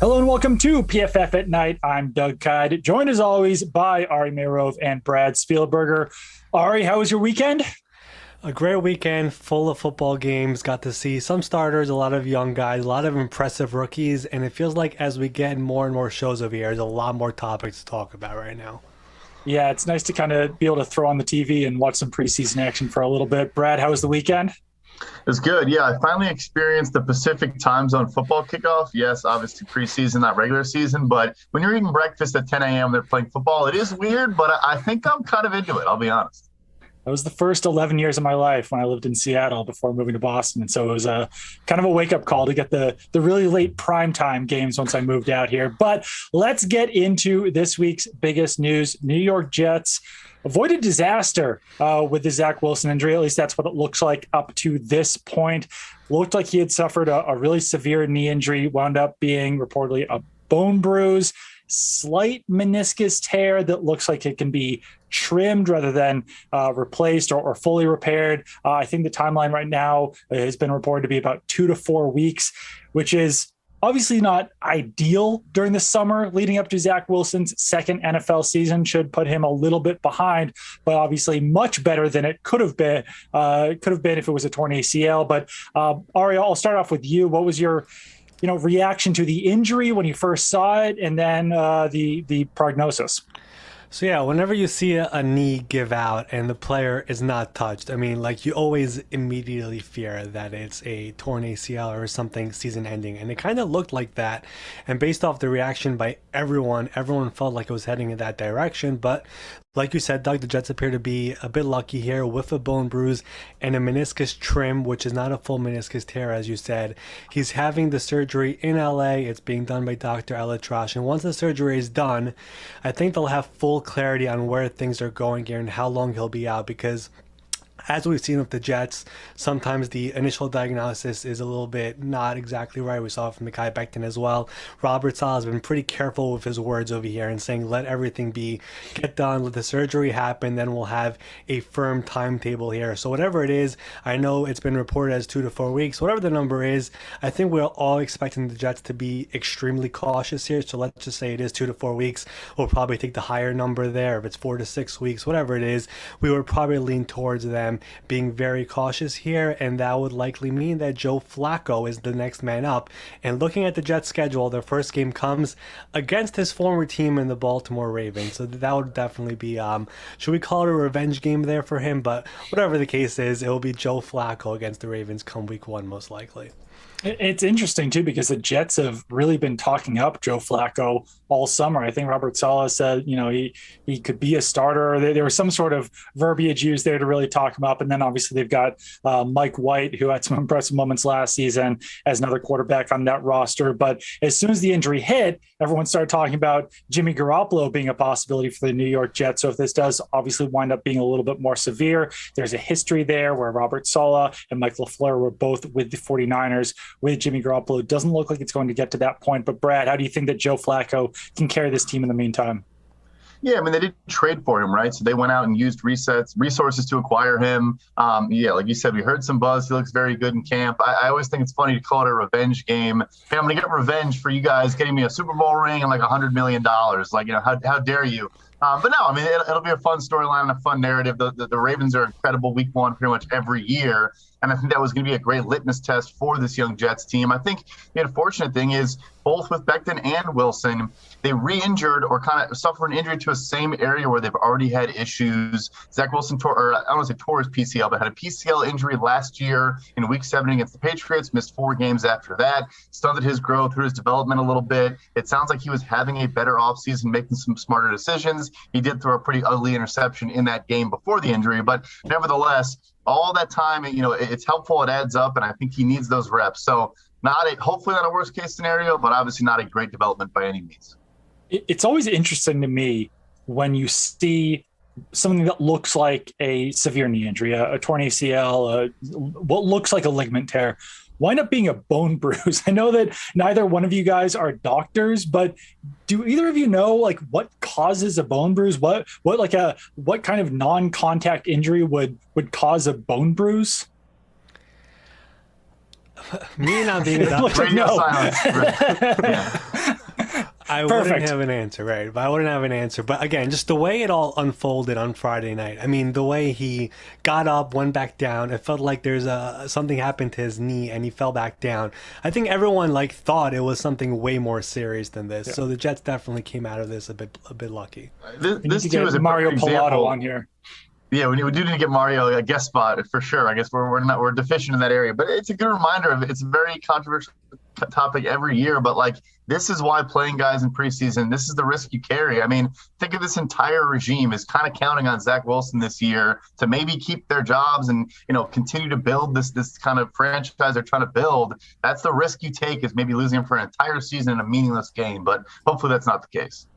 Hello and welcome to PFF at Night. I'm Doug Kyed, joined as always by Ari Meirov and Brad Spielberger. Ari, how was your weekend? A great weekend full of football games. Got to see some starters, a lot of young guys, a lot of impressive rookies, and it feels like as we get more and more shows over here, there's a lot more topics to talk about right now. Yeah, it's nice to kind of be able to throw on the TV and watch some preseason action for a little bit. Brad, how was the weekend? It's good. Yeah, I finally experienced the Pacific time zone football kickoff. Yes, obviously preseason, not regular season, but when you're eating breakfast at 10 a.m., they're playing football. It is weird, but I think I'm kind of into it, I'll be honest. That was the first 11 years of my life when I lived in Seattle before moving to Boston. And so it was a kind of a wake-up call to get the really late primetime games once I moved out here. But let's get into this week's biggest news. New York Jets avoided disaster with the Zach Wilson injury. At least that's what it looks like up to this point. Looked like he had suffered a really severe knee injury, wound up being reportedly a bone bruise, slight meniscus tear that looks like it can be trimmed rather than replaced or fully repaired. I think the timeline right now has been reported to be about 2 to 4 weeks, which is obviously not ideal during the summer leading up to Zach Wilson's second NFL season. Should put him a little bit behind, but obviously much better than it could have been. If it was a torn ACL. But Ari, I'll start off with you. What was your reaction to the injury when you first saw it, and then the prognosis? So yeah, whenever you see a knee give out and the player is not touched, I mean, like you always immediately fear that it's a torn ACL or something season ending. And it kind of looked like that. And based off the reaction by everyone felt like it was heading in that direction. But like you said, Doug, the Jets appear to be a bit lucky here with a bone bruise and a meniscus trim, which is not a full meniscus tear, as you said. He's having the surgery in LA. It's being done by Dr. Elitrash. And once the surgery is done, I think they'll have full clarity on where things are going here and how long he'll be out, because as we've seen with the Jets, sometimes the initial diagnosis is a little bit not exactly right. We saw it from Mekhi Becton as well. Robert Saleh has been pretty careful with his words over here and saying, let everything get done, let the surgery happen, then we'll have a firm timetable here. So whatever it is, I know it's been reported as 2 to 4 weeks, whatever the number is, I think we're all expecting the Jets to be extremely cautious here. So let's just say it is 2 to 4 weeks. We'll probably take the higher number there. If it's 4 to 6 weeks, whatever it is, we would probably lean towards them being very cautious here, and that would likely mean that Joe Flacco is the next man up. And looking at the Jets schedule, their first game comes against his former team in the Baltimore Ravens, so that would definitely be should we call it a revenge game there for him? But whatever the case is, it will be Joe Flacco against the Ravens come week 1 most likely. It's interesting, too, because the Jets have really been talking up Joe Flacco all summer. I think Robert Saleh said, he could be a starter. There was some sort of verbiage used there to really talk him up. And then obviously they've got Mike White, who had some impressive moments last season as another quarterback on that roster. But as soon as the injury hit, everyone started talking about Jimmy Garoppolo being a possibility for the New York Jets. So if this does obviously wind up being a little bit more severe, there's a history there where Robert Saleh and Mike LaFleur were both with the 49ers. With Jimmy Garoppolo, it doesn't look like it's going to get to that point. But Brad, how do you think that Joe Flacco can carry this team in the meantime? Yeah, I mean, they didn't trade for him, right? So they went out and used resources to acquire him. Like you said, we heard some buzz. He looks very good in camp. I always think it's funny to call it a revenge game. Hey, I'm going to get revenge for you guys getting me a Super Bowl ring and like $100 million. Like, how dare you? But no, I mean, it'll be a fun storyline and a fun narrative. The Ravens are incredible week 1 pretty much every year. And I think that was going to be a great litmus test for this young Jets team. I think the unfortunate thing is both with Becton and Wilson, they re-injured or kind of suffered an injury to a same area where they've already had issues. Zach Wilson tore his PCL, but had a PCL injury last year in week 7 against the Patriots, missed 4 games after that, stunted his growth, hurt his development a little bit. It sounds like he was having a better offseason, making some smarter decisions. He did throw a pretty ugly interception in that game before the injury, but nevertheless, all that time, it's helpful. It adds up, and I think he needs those reps. So hopefully not a worst case scenario, but obviously not a great development by any means. It's always interesting to me when you see something that looks like a severe knee injury, a torn ACL, what looks like a ligament tear, wind up being a bone bruise. I know that neither one of you guys are doctors, but do either of you know like what causes a bone bruise? What kind of non-contact injury would cause a bone bruise? Me not being a doctor, Radio No. silence. Yeah. I Perfect. wouldn't have an answer, right? But I wouldn't have an answer. But again, just the way it all unfolded on Friday night. I mean, the way he got up, went back down. It felt like there's something happened to his knee, and he fell back down. I think everyone thought it was something way more serious than this. Yeah. So the Jets definitely came out of this a bit lucky. This too is a Mario perfect Pilato example. on here. Yeah, we do need to get Mario a guest spot for sure. I guess we're deficient in that area, but it's a good reminder of it. It's a very controversial topic every year, but this is why playing guys in preseason, this is the risk you carry. I mean, think of this entire regime is kind of counting on Zach Wilson this year to maybe keep their jobs and continue to build this kind of franchise they're trying to build. That's the risk you take, is maybe losing him for an entire season in a meaningless game, but hopefully that's not the case.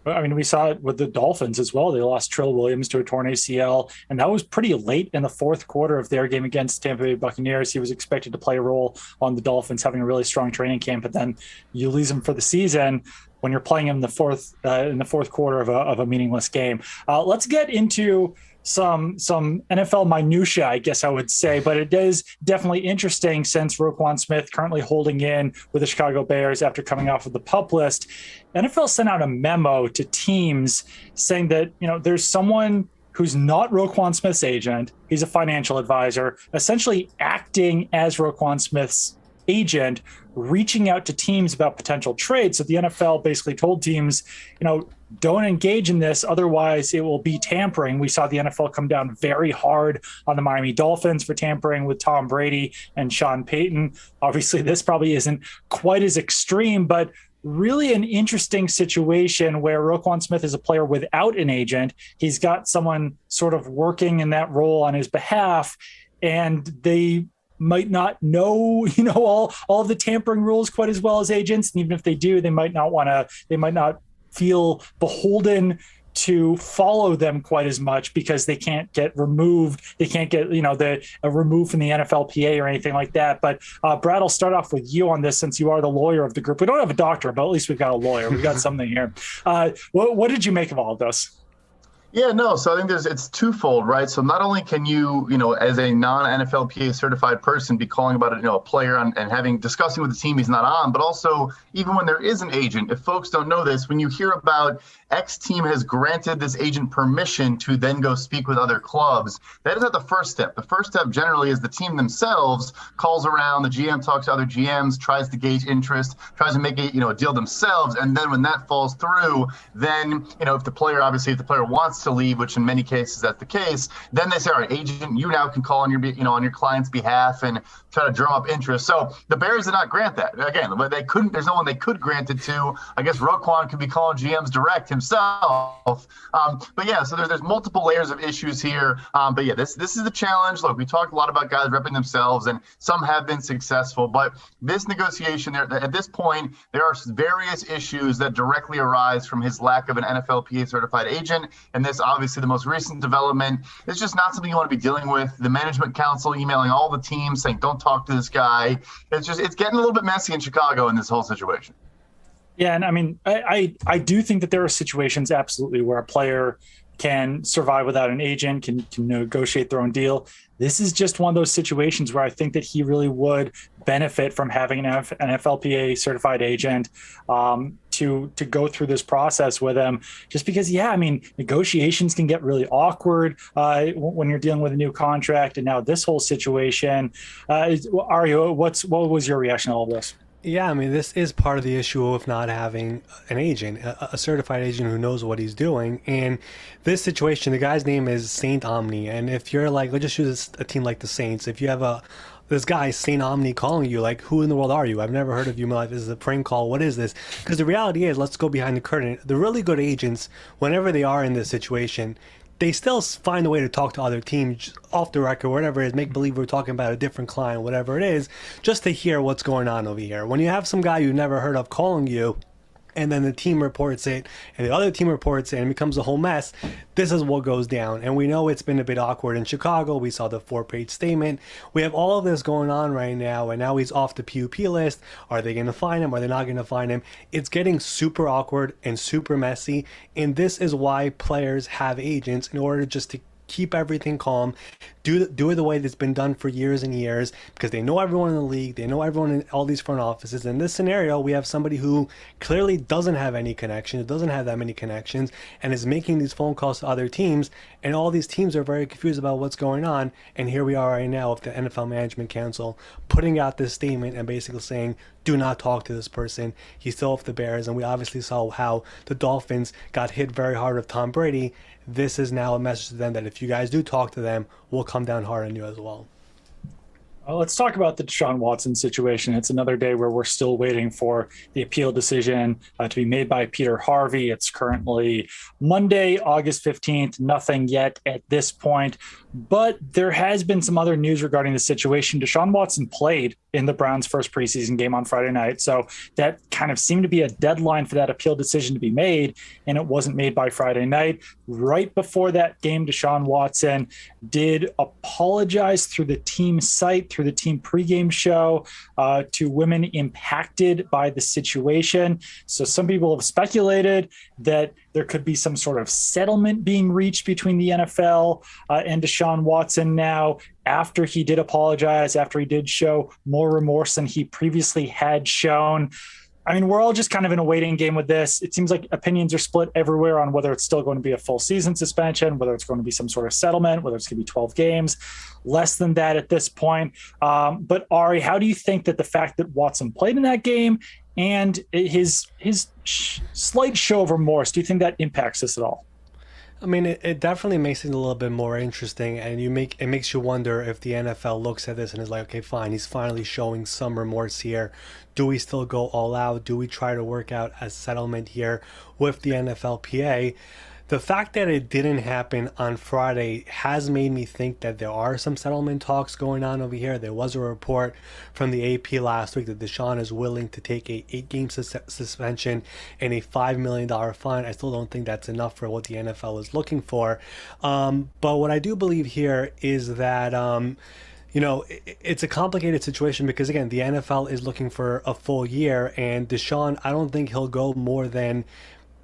I mean, we saw it with the Dolphins as well. They lost Trill Williams to a torn ACL, and that was pretty late in the fourth quarter of their game against Tampa Bay Buccaneers. He was expected to play a role on the Dolphins, having a really strong training camp, but then you lose him for the season when you're playing him in the fourth quarter of a meaningless game. Let's get into some NFL minutia, I guess I would say, but it is definitely interesting since Roquan Smith currently holding in with the Chicago Bears after coming off of the PUP list. NFL sent out a memo to teams saying that, there's someone who's not Roquan Smith's agent. He's a financial advisor, essentially acting as Roquan Smith's agent, reaching out to teams about potential trades. So the NFL basically told teams, don't engage in this, otherwise it will be tampering. We saw the NFL come down very hard on the Miami Dolphins for tampering with Tom Brady and Sean Payton. Obviously, this probably isn't quite as extreme, but really an interesting situation where Roquan Smith is a player without an agent. He's got someone sort of working in that role on his behalf, and they might not know, all of the tampering rules quite as well as agents. And even if they do, they might not feel beholden to follow them quite as much because they can't get removed. They can't get, removed from the NFLPA or anything like that. But Brad, I'll start off with you on this since you are the lawyer of the group. We don't have a doctor, but at least we've got a lawyer. We've got something here. What did you make of all of this? Yeah, no. So I think it's twofold, right? So not only can you, as a non-NFLPA certified person, be calling about a player and discussing with the team he's not on, but also even when there is an agent, if folks don't know this, when you hear about X team has granted this agent permission to then go speak with other clubs, that is not the first step. The first step generally is the team themselves calls around, the GM talks to other GMs, tries to gauge interest, tries to make a deal themselves, and then when that falls through, then if the player wants to leave, which in many cases that's the case, then they say, all right, agent, you now can call on your client's behalf and try to drum up interest. So the Bears did not grant that. Again, they couldn't. There's no one they could grant it to. I guess Roquan could be calling GMs direct himself. But yeah, so there's multiple layers of issues here. But yeah, this is the challenge. Look, we talked a lot about guys repping themselves, and some have been successful. But this negotiation, at this point, there are various issues that directly arise from his lack of an NFLPA certified agent. And this, obviously, the most recent development is just not something you want to be dealing with. The management council emailing all the teams saying, don't talk to this guy. It's getting a little bit messy in Chicago in this whole situation. Yeah, and I mean, I do think that there are situations absolutely where a player can survive without an agent, can negotiate their own deal. This is just one of those situations where I think that he really would benefit from having an NFLPA certified agent to go through this process with him. Just because, yeah, I mean, negotiations can get really awkward when you're dealing with a new contract, and now this whole situation. Ario, what was your reaction to all of this? Yeah, I mean, this is part of the issue of not having an agent, a certified agent who knows what he's doing. And this situation, the guy's name is Saint Omni. And if you're let's just use a team like the Saints. If you have this guy, Saint Omni, calling you, who in the world are you? I've never heard of you in my life. This is a prank call. What is this? Because the reality is, let's go behind the curtain. The really good agents, whenever they are in this situation, they still find a way to talk to other teams off the record, whatever it is, make believe we're talking about a different client, whatever it is, just to hear what's going on over here. When you have some guy you've never heard of calling you, and then the team reports it, and the other team reports it, and it becomes a whole mess, this is what goes down. And we know it's been a bit awkward in Chicago. We saw the 4-page statement. We have all of this going on right now, and now he's off the PUP list. Are they going to find him? Are they not going to find him? It's getting super awkward and super messy, and this is why players have agents, in order just to keep everything calm, do it the way that's been done for years and years, because they know everyone in the league, they know everyone in all these front offices. In this scenario, we have somebody who clearly doesn't have any connections, doesn't have that many connections, and is making these phone calls to other teams, and all these teams are very confused about what's going on. And here we are right now with the NFL Management Council putting out this statement and basically saying, do not talk to this person. He's still with the Bears, and we obviously saw how the Dolphins got hit very hard with Tom Brady. This is now a message to them that if you guys do talk to them, we'll come down hard on you as well. Well, let's talk about the Deshaun Watson situation. It's another day where we're still waiting for the appeal decision to be made by Peter Harvey. It's currently Monday, August 15th. Nothing yet at this point. But there has been some other news regarding the situation. Deshaun Watson played in the Browns' first preseason game on Friday night. So that kind of seemed to be a deadline for that appeal decision to be made, and it wasn't made by Friday night. Right before that game, Deshaun Watson did apologize through the team site, through the team pregame show, to women impacted by the situation. So some people have speculated that there could be some sort of settlement being reached between the NFL and Deshaun Watson now, after he did apologize, after he did show more remorse than he previously had shown. I mean, we're all just kind of in a waiting game with this. It seems like opinions are split everywhere on whether it's still going to be a full season suspension, whether it's going to be some sort of settlement, whether it's going to be 12 games, less than that at this point. But Ari, how do you think that the fact that Watson played in that game and his slight show of remorse, do you think that impacts this at all? I mean, it definitely makes it a little bit more interesting, and it makes you wonder if the NFL looks at this and is like, okay, fine, he's finally showing some remorse here. Do we still go all out? Do we try to work out a settlement here with the NFLPA? The fact that it didn't happen on Friday has made me think that there are some settlement talks going on over here. There was a report from the AP last week that Deshaun is willing to take a 8-game suspension and a $5 million fine. I still don't think that's enough for what the NFL is looking for. But what I do believe here is that it's a complicated situation because, again, the NFL is looking for a full year, and Deshaun, I don't think he'll go more than,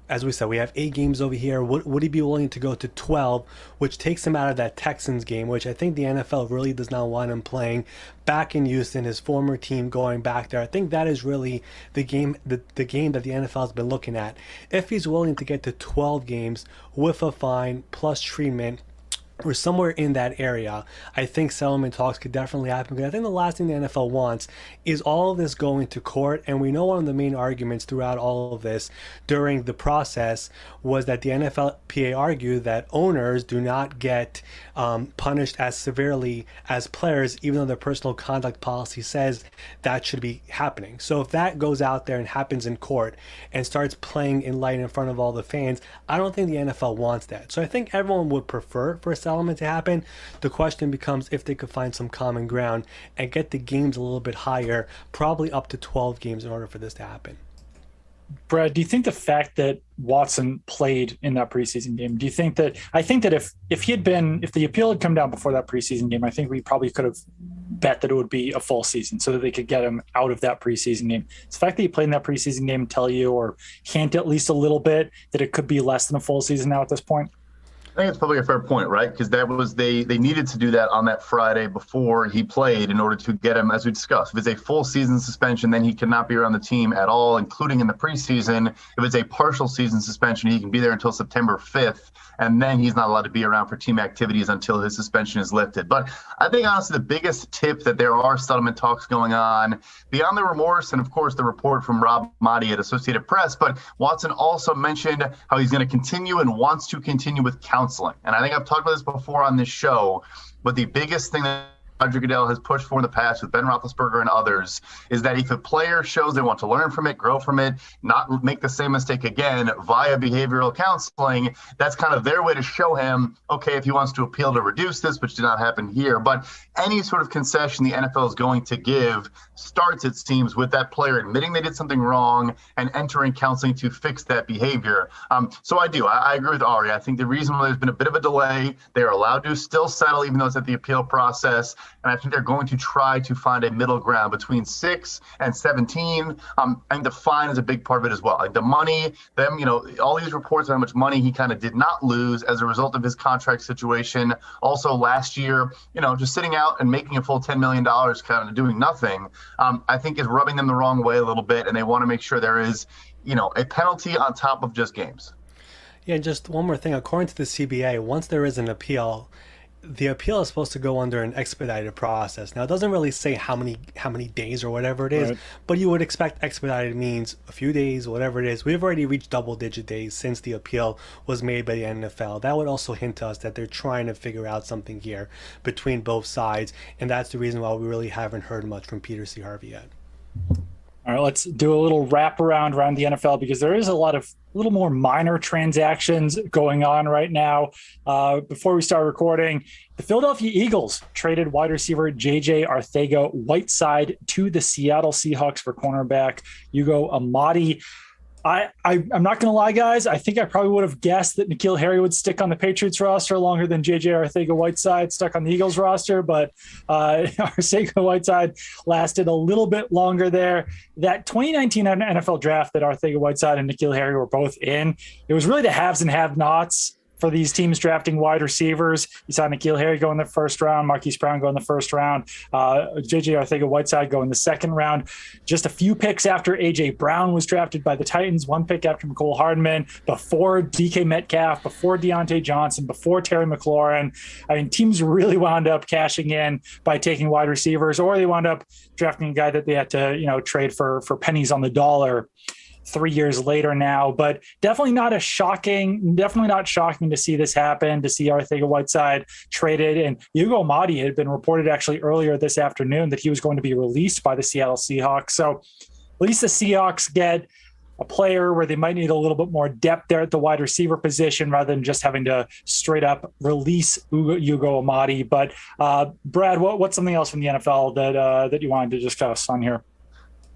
as we said, we have 8 games over here. Would he be willing to go to 12, which takes him out of that Texans game, which I think the NFL really does not want him playing back in Houston, his former team, going back there. I think that is really the game that the NFL has been looking at. If he's willing to get to 12 games with a fine plus treatment, or somewhere in that area, I think settlement talks could definitely happen. Because I think the last thing the NFL wants is all of this going to court. And we know one of the main arguments throughout all of this during the process was that the NFLPA argued that owners do not get punished as severely as players, even though their personal conduct policy says that should be happening. So if that goes out there and happens in court and starts playing in light in front of all the fans, I don't think the NFL wants that. So I think everyone would prefer for a settlement to happen. The question becomes if they could find some common ground and get the games a little bit higher, probably up to 12 games in order for this to happen. Brad, do you think the fact that Watson played in that preseason game, do you think that, I think that if the appeal had come down before that preseason game, I think we probably could have bet that it would be a full season so that they could get him out of that preseason game. Does the fact that he played in that preseason game tell you, or hint at least a little bit, that it could be less than a full season now at this point? I think it's probably a fair point, right? Because that was they needed to do that on that Friday before he played in order to get him, as we discussed. If it's a full season suspension, then he cannot be around the team at all, including in the preseason. If it's a partial season suspension, he can be there until September 5th, and then he's not allowed to be around for team activities until his suspension is lifted. But I think, honestly, the biggest tip that there are settlement talks going on, beyond the remorse and, of course, the report from Rob Maaddi at Associated Press, but Watson also mentioned how he's going to continue and wants to continue with counseling. And I think I've talked about this before on this show, but the biggest thing that Roger Goodell has pushed for in the past with Ben Roethlisberger and others is that if a player shows they want to learn from it, grow from it, not make the same mistake again via behavioral counseling, that's kind of their way to show him, okay, if he wants to appeal to reduce this, which did not happen here. But any sort of concession the NFL is going to give starts, it seems, with that player admitting they did something wrong and entering counseling to fix that behavior. So I agree with Ari. I think the reason why there's been a bit of a delay, they're allowed to still settle even though it's at the appeal process. And I think they're going to try to find a middle ground between 6 and 17. And the fine is a big part of it as well. Like the money, all these reports on how much money he kind of did not lose as a result of his contract situation. Also last year, just sitting out and making a full $10 million kind of doing nothing, I think is rubbing them the wrong way a little bit. And they want to make sure there is, a penalty on top of just games. Yeah, just one more thing. According to the CBA, once there is an appeal, the appeal is supposed to go under an expedited process. Now, it doesn't really say how many days or whatever it is, right, but you would expect expedited means a few days, whatever it is. We've already reached double-digit days since the appeal was made by the NFL. That would also hint to us that they're trying to figure out something here between both sides, and that's the reason why we really haven't heard much from Peter C. Harvey yet. All right, let's do a little wraparound around the NFL because there is a little more minor transactions going on right now. Before we start recording, the Philadelphia Eagles traded wide receiver J.J. Arcega-Whiteside to the Seattle Seahawks for cornerback Ugo Amadi. I'm not going to lie, guys. I think I probably would have guessed that N'Keal Harry would stick on the Patriots roster longer than J.J. Arcega-Whiteside stuck on the Eagles roster, but Arcega-Whiteside lasted a little bit longer there. That 2019 NFL draft that Arcega-Whiteside and N'Keal Harry were both in, it was really the haves and have-nots for these teams drafting wide receivers. You saw N'Keal Harry go in the first round, Marquise Brown go in the first round, J.J. Arcega-Whiteside go in the second round. Just a few picks after A.J. Brown was drafted by the Titans, one pick after Mecole Hardman, before DK Metcalf, before Deontay Johnson, before Terry McLaurin. I mean, teams really wound up cashing in by taking wide receivers, or they wound up drafting a guy that they had to, trade for pennies on the dollar 3 years later now, but definitely not shocking to see this happen, to see Arcega-Whiteside traded. And Ugo Amadi had been reported actually earlier this afternoon that he was going to be released by the Seattle Seahawks. So at least the Seahawks get a player where they might need a little bit more depth there at the wide receiver position rather than just having to straight up release Ugo Amadi. But Brad, what's something else from the NFL that you wanted to discuss on here?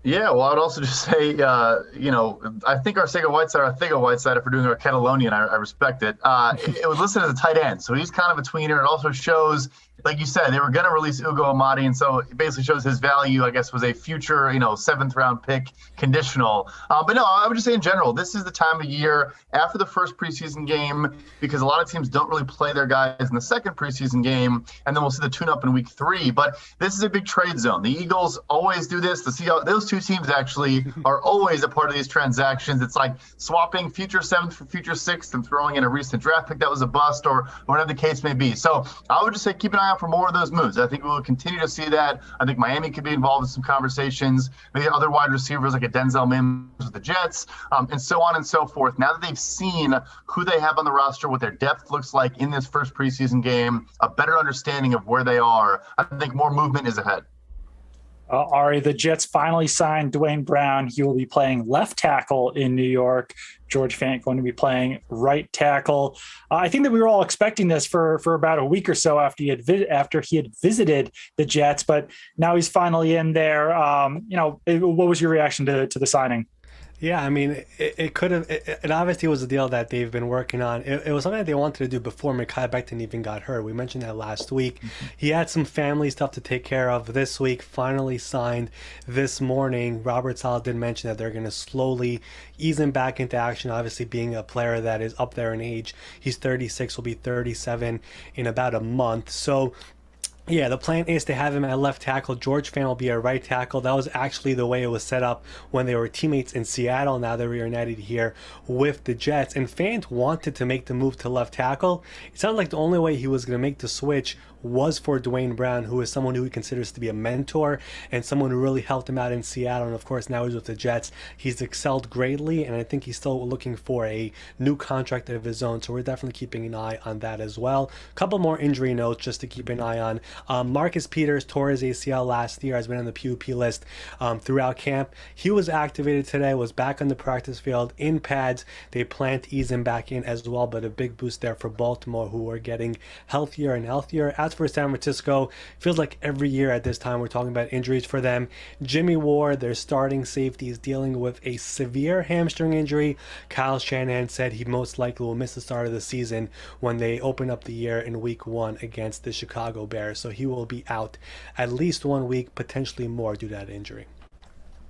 Yeah, well, I would also just say, I think Arcega-Whiteside, if we're doing our Catalonian, I respect it. It was listed as a tight end, so he's kind of a tweener. It also shows, like you said, they were going to release Ugo Amadi, and so it basically shows his value, I guess, was a future, seventh-round pick conditional. But no, I would just say in general, this is the time of year after the first preseason game, because a lot of teams don't really play their guys in the second preseason game, and then we'll see the tune-up in week 3. But this is a big trade zone. The Eagles always do this. Those two teams actually are always a part of these transactions. It's like swapping future 7th for future 6th and throwing in a recent draft pick that was a bust or whatever the case may be. So I would just say keep an eye out for more of those moves. I think we will continue to see that. I think Miami could be involved in some conversations, maybe other wide receivers like a Denzel Mims with the Jets, and so on and so forth. Now that they've seen who they have on the roster, what their depth looks like in this first preseason game, a better understanding of where they are, I think more movement is ahead. Ari, the Jets finally signed Duane Brown. He will be playing left tackle in New York. George Fant going to be playing right tackle. I think that we were all expecting this for about a week or so after he had visited the Jets, but now he's finally in there. What was your reaction to the signing? Yeah, I mean, it obviously was a deal that they've been working on. It was something that they wanted to do before Mekhi Becton even got hurt. We mentioned that last week. He had some family stuff to take care of this week, finally signed this morning. Robert Saleh did mention that they're going to slowly ease him back into action, obviously being a player that is up there in age. He's 36, will be 37 in about a month. So yeah, the plan is to have him at left tackle. George Fant will be at right tackle. That was actually the way it was set up when they were teammates in Seattle. Now they're reunited here with the Jets. And Fant wanted to make the move to left tackle. It sounded like the only way he was going to make the switch was for Duane Brown, who is someone who he considers to be a mentor and someone who really helped him out in Seattle. And of course, now he's with the Jets. He's excelled greatly, and I think he's still looking for a new contract of his own. So we're definitely keeping an eye on that as well. A couple more injury notes just to keep an eye on. Marcus Peters tore his ACL last year, has been on the PUP list throughout camp. He was activated today, was back on the practice field in pads. They plan to ease him back in as well, but a big boost there for Baltimore, who are getting healthier and healthier. As for San Francisco, feels like every year at this time we're talking about injuries for them. Jimmie Ward, their starting safety, is dealing with a severe hamstring injury. Kyle Shanahan said he most likely will miss the start of the season when they open up the year in week 1 against the Chicago Bears. So so he will be out at least 1 week, potentially more due to that injury.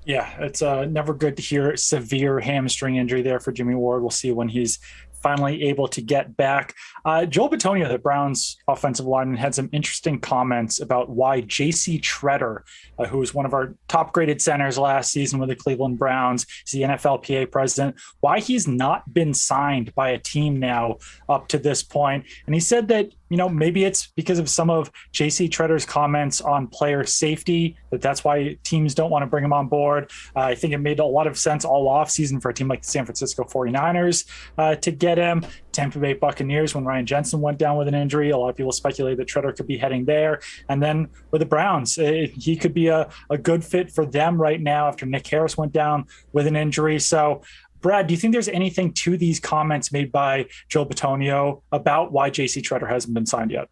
Yeah, it's never good to hear severe hamstring injury there for Jimmie Ward. We'll see when he's finally able to get back. Joel Bitonio, the Browns offensive lineman, had some interesting comments about why JC Tretter, who was one of our top graded centers last season with the Cleveland Browns, is the NFLPA president, why he's not been signed by a team now up to this point. And he said that, maybe it's because of some of JC Tretter's comments on player safety, that's why teams don't want to bring him on board. I think it made a lot of sense all offseason for a team like the San Francisco 49ers to get him. Tampa Bay Buccaneers, when Ryan Jensen went down with an injury, a lot of people speculate that Tretter could be heading there. And then with the Browns, he could be a good fit for them right now after Nick Harris went down with an injury. So, Brad, do you think there's anything to these comments made by Joel Bitonio about why JC Tretter hasn't been signed yet?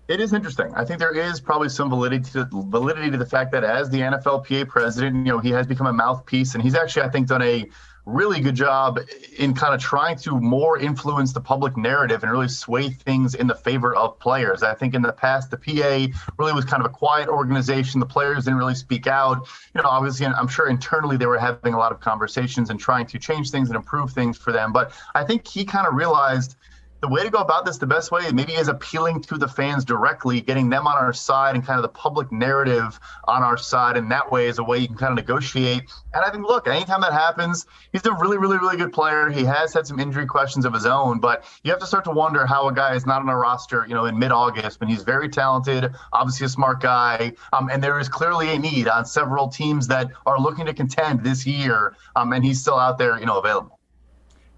It is interesting. I think there is probably some validity to the fact that as the NFLPA president, he has become a mouthpiece, and he's actually, I think, done a really good job in kind of trying to more influence the public narrative and really sway things in the favor of players. I think in the past, the PA really was kind of a quiet organization. The players didn't really speak out. Obviously, I'm sure internally they were having a lot of conversations and trying to change things and improve things for them. But I think he kind of realized the way to go about this, the best way, maybe is appealing to the fans directly, getting them on our side and kind of the public narrative on our side. And that way is a way you can kind of negotiate. And I think, look, anytime that happens, he's a really, really, really good player. He has had some injury questions of his own, but you have to start to wonder how a guy is not on a roster, in mid-August when he's very talented, obviously a smart guy. And there is clearly a need on several teams that are looking to contend this year. And he's still out there, available.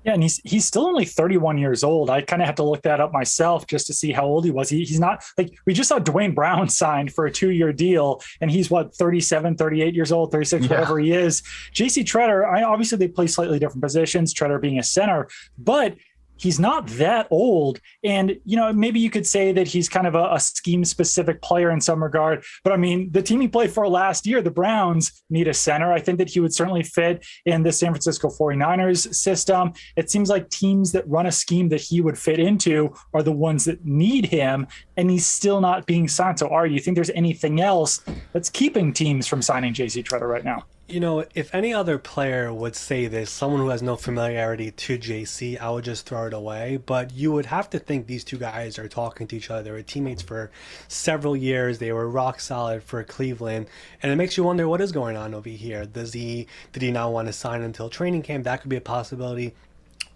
Yeah, and he's still only 31 years old. I kind of had to look that up myself just to see how old he was. He's not like, we just saw Duane Brown signed for a 2-year deal, and he's 37, 38 years old, 36, whatever he is. JC Tretter, obviously they play slightly different positions, Tretter being a center, but he's not that old. And, maybe you could say that he's kind of a scheme-specific player in some regard. But, the team he played for last year, the Browns, need a center. I think that he would certainly fit in the San Francisco 49ers system. It seems like teams that run a scheme that he would fit into are the ones that need him, and he's still not being signed. So, Ari, do you think there's anything else that's keeping teams from signing JC Tretter right now? If any other player would say this, someone who has no familiarity to JC, I would just throw it away. But you would have to think these two guys are talking to each other. They were teammates for several years. They were rock solid for Cleveland. And it makes you wonder what is going on over here. Did he not want to sign until training camp? That could be a possibility.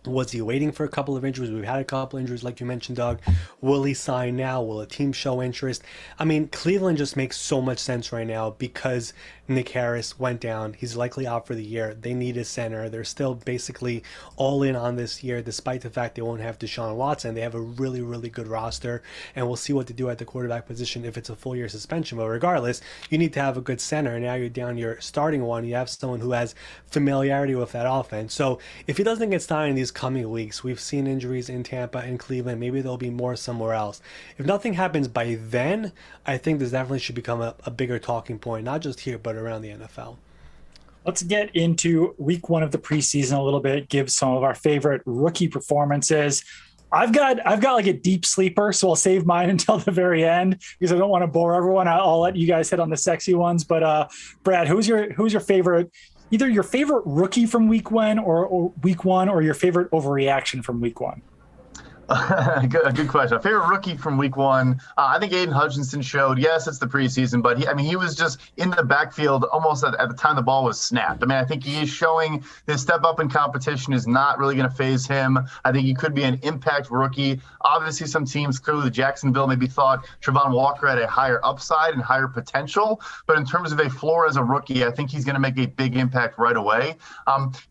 Was he waiting for a couple of injuries? We've had a couple of injuries, like you mentioned, Doug. Will he sign now? Will a team show interest? Cleveland just makes so much sense right now because Nick Harris went down. He's likely out for the year. They need a center. They're still basically all in on this year, despite the fact they won't have Deshaun Watson. They have a really, really good roster, and we'll see what to do at the quarterback position if it's a full-year suspension. But regardless, you need to have a good center, and now you're down your starting one. You have someone who has familiarity with that offense. So if he doesn't get signed in these coming weeks, we've seen injuries in Tampa and Cleveland. Maybe there'll be more somewhere else. If nothing happens by then, I think this definitely should become a bigger talking point, not just here, but around the NFL. Let's get into week 1 of the preseason a little bit, give some of our favorite rookie performances. I've got like a deep sleeper, so I'll save mine until the very end because I don't want to bore everyone. I'll let you guys hit on the sexy ones. But Brad, who's your favorite? Either your favorite rookie from week 1 or week 1, or your favorite overreaction from week 1? Good question. Favorite rookie from week 1. I think Aiden Hutchinson showed, yes, it's the preseason, but he was just in the backfield almost at the time the ball was snapped. I think he is showing this step up in competition is not really going to phase him. I think he could be an impact rookie. Obviously, some teams, clearly Jacksonville, maybe thought Trevon Walker had a higher upside and higher potential. But in terms of a floor as a rookie, I think he's going to make a big impact right away.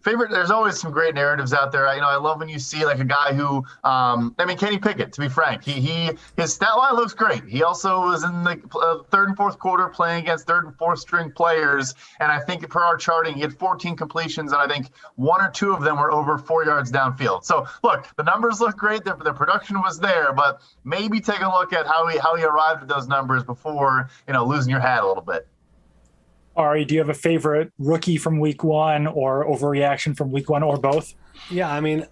Favorite, there's always some great narratives out there. I love when you see like a guy who Kenny Pickett, to be frank, his stat line looks great. He also was in the third and fourth quarter playing against third and fourth string players. And I think per our charting, he had 14 completions, and I think 1 or 2 of them were over 4 yards downfield. So look, the numbers look great. The production was there, but maybe take a look at how he arrived at those numbers before, losing your hat a little bit. Ari, do you have a favorite rookie from week 1 or overreaction from week 1, or both? Yeah, I mean,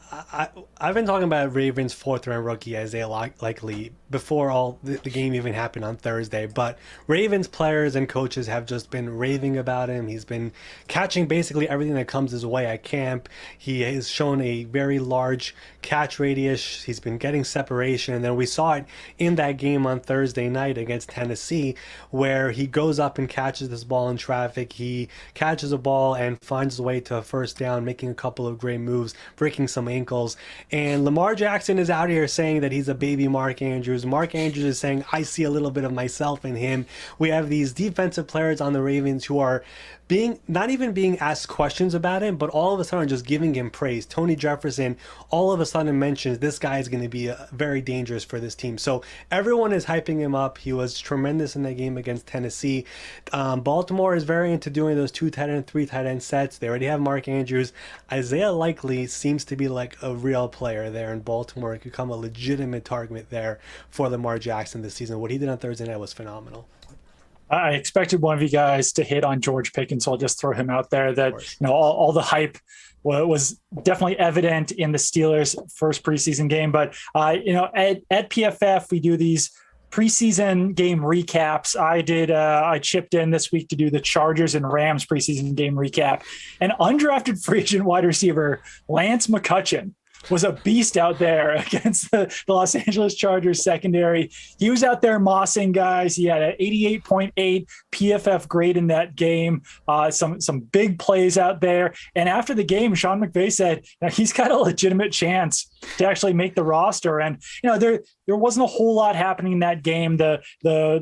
I've been talking about Ravens' fourth-round rookie Isaiah Likely before all the game even happened on Thursday. But Ravens players and coaches have just been raving about him. He's been catching basically everything that comes his way at camp. He has shown a very large catch radius. He's been getting separation. And then we saw it in that game on Thursday night against Tennessee, where he goes up and catches this ball in traffic. He catches a ball and finds his way to a first down, making a couple of great moves, breaking some ankles. And Lamar Jackson is out here saying that he's a baby Mark Andrews. Mark Andrews is saying, I see a little bit of myself in him. We have these defensive players on the Ravens who are not even being asked questions about him, but all of a sudden just giving him praise. Tony Jefferson all of a sudden mentions this guy is going to be very dangerous for this team. So everyone is hyping him up. He was tremendous in that game against Tennessee. Baltimore is very into doing those 2 tight end, 3 tight end sets. They already have Mark Andrews. Isaiah Likely seems to be like a real player there in Baltimore. It could become a legitimate target there for Lamar Jackson this season. What he did on Thursday night was phenomenal. I expected one of you guys to hit on George Pickens, so I'll just throw him out there. That all the hype was definitely evident in the Steelers' first preseason game. But at PFF we do these preseason game recaps. I chipped in this week to do the Chargers and Rams preseason game recap. And undrafted free agent wide receiver Lance McCutcheon was a beast out there against the Los Angeles Chargers secondary. He was out there mossing guys. He had an 88.8 PFF grade in that game. Some big plays out there. And after the game, Sean McVay said he's got a legitimate chance to actually make the roster. And there wasn't a whole lot happening in that game. The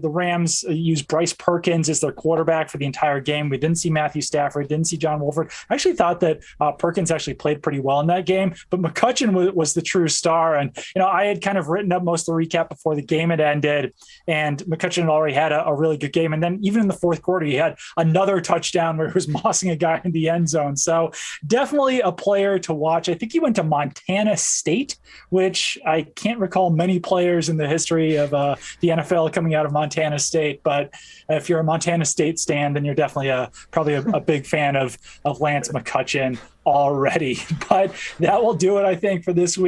Rams used Bryce Perkins as their quarterback for the entire game. We didn't see Matthew Stafford, didn't see John Wolford. I actually thought that Perkins actually played pretty well in that game, but McCutcheon was the true star. And, I had kind of written up most of the recap before the game had ended, and McCutcheon had already had a really good game. And then even in the fourth quarter, he had another touchdown where he was mossing a guy in the end zone. So definitely a player to watch. I think he went to Montana State, which I can't recall many players in the history of the NFL coming out of Montana State. But if you're a Montana State stan, then you're definitely probably a big fan of Lance McCutcheon already. But that will do it, I think, for this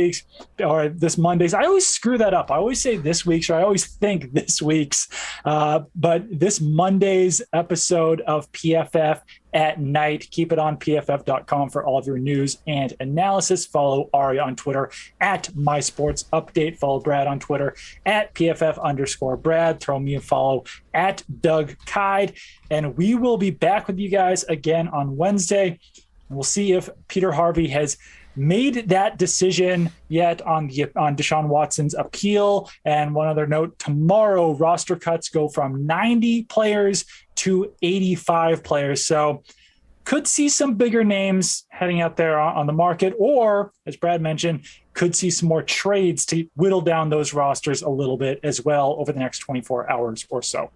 Monday's. I always screw that up. I always say this week's, or I always think this week's. But this Monday's episode of PFF at Night. Keep it on pff.com for all of your news and analysis. Follow Ari on Twitter at MySportsUpdate. Follow Brad on Twitter at PFF_Brad. Throw me a follow at Doug Kyed. And we will be back with you guys again on Wednesday. We'll see if Peter Harvey has made that decision yet on Deshaun Watson's appeal. And one other note, tomorrow roster cuts go from 90 players to 85 players. So could see some bigger names heading out there on the market, or as Brad mentioned, could see some more trades to whittle down those rosters a little bit as well over the next 24 hours or so.